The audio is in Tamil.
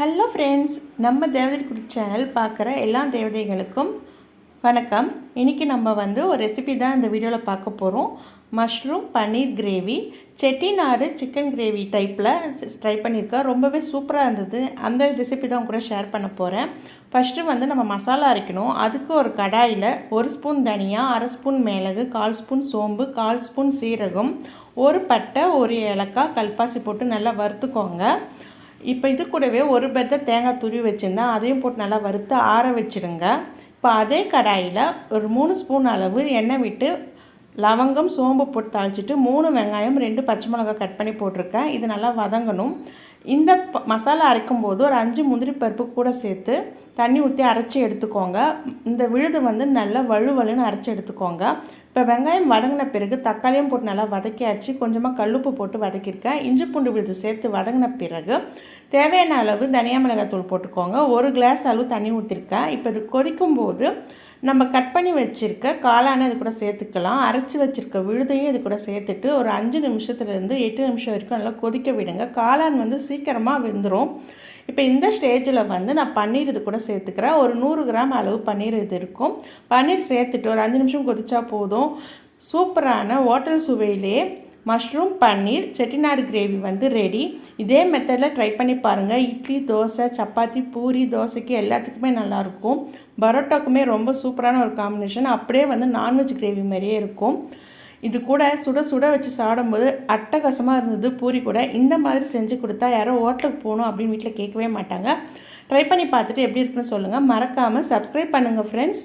ஹலோ ஃப்ரெண்ட்ஸ், நம்ம தேவதை குடி சேனல் பார்க்குற எல்லா தேவதைகளுக்கும் வணக்கம். இன்றைக்கி நம்ம ஒரு ரெசிபி தான் இந்த வீடியோவில் பார்க்க போகிறோம். மஷ்ரூம் பன்னீர் கிரேவி, செட்டிநாடு சிக்கன் கிரேவி டைப்பில் ட்ரை பண்ணியிருக்கேன். ரொம்பவே சூப்பராக இருந்தது. அந்த ரெசிபி தான் கூட ஷேர் பண்ண போகிறேன். ஃபஸ்ட்டு நம்ம மசாலா அரைக்கணும். அதுக்கு ஒரு கடாயில் 1 ஸ்பூன் தனியா, 1/2 ஸ்பூன் மிளகு, 1/4 ஸ்பூன் சோம்பு, 1/4 ஸ்பூன் சீரகம், ஒரு பட்டை, ஒரு ஏலக்காய், கல்பாசி போட்டு நல்லா வறுத்துக்கோங்க. இப்போ இது கூடவே ஒரு பெத்த தேங்காய் துருவி வச்சுருந்தேன், அதையும் போட்டு நல்லா வறுத்து ஆற வச்சுடுங்க. இப்போ அதே கடாயில் ஒரு 3 ஸ்பூன் அளவு எண்ணெய் விட்டு லவங்கம், சோம்பு போட்டு தாளிச்சிட்டு 3 வெங்காயம், 2 பச்சை மிளகாய் கட் பண்ணி போட்டிருக்கேன். இது நல்லா வதங்கணும். இந்த மசாலா அரைக்கும் போது ஒரு 5 முந்திரி பருப்பு கூட சேர்த்து தண்ணி ஊற்றி அரைச்சி எடுத்துக்கோங்க. இந்த விழுது நல்லா வழுவலுன்னு அரைச்சி எடுத்துக்கோங்க. இப்போ வெங்காயம் வதங்கின பிறகு தக்காளியும் போட்டு நல்லா வதக்கியாச்சு. கொஞ்சமாக கல்லுப்பு போட்டு வதக்கியிருக்கேன். இஞ்சி பூண்டு விழுது சேர்த்து வதங்கின பிறகு தேவையான அளவு தனியா மிளகாய் தூள் போட்டுக்கோங்க. 1 கிளாஸ் அளவு தண்ணி ஊற்றிருக்கேன். இப்போ இது கொதிக்கும் போது நம்ம கட் பண்ணி வச்சுருக்க காளானை இது கூட சேர்த்துக்கலாம். அரைச்சி வச்சுருக்க விழுதையும் இது கூட சேர்த்துட்டு ஒரு 5 நிமிஷத்துலேருந்து 8 நிமிஷம் வரைக்கும் நல்லா கொதிக்க விடுங்க. காளான் சீக்கிரமாக வெந்துடும். இப்போ இந்த ஸ்டேஜில் நான் பன்னீர் இது கூட சேர்த்துக்கிறேன். ஒரு 100 கிராம் அளவு பன்னீர் இது இருக்கும். பன்னீர் சேர்த்துட்டு ஒரு 5 நிமிஷம் கொதிச்சா போதும். சூப்பரான ஹோட்டல் சுவையிலே மஷ்ரூம் பன்னீர் செட்டிநாடு கிரேவி ரெடி. இதே மெத்தடில் ட்ரை பண்ணி பாருங்கள். இட்லி, தோசை, சப்பாத்தி, பூரி, தோசைக்கு எல்லாத்துக்குமே நல்லாயிருக்கும். பரோட்டாக்குமே ரொம்ப சூப்பரான ஒரு காம்பினேஷன். அப்படியே நான்வெஜ் கிரேவி மாதிரியே இருக்கும். இது கூட சுட சுட வச்சு சாப்பிடும்போது அட்டகாசமாக இருந்தது. பூரி கூட இந்த மாதிரி செஞ்சு கொடுத்தா யாரோ ஹோட்டலுக்கு போகணும் அப்படின்னு வீட்டில் கேட்கவே மாட்டாங்க. ட்ரை பண்ணி பார்த்துட்டு எப்படி இருக்குன்னு சொல்லுங்கள். மறக்காமல் சப்ஸ்கிரைப் பண்ணுங்கள் ஃப்ரெண்ட்ஸ்.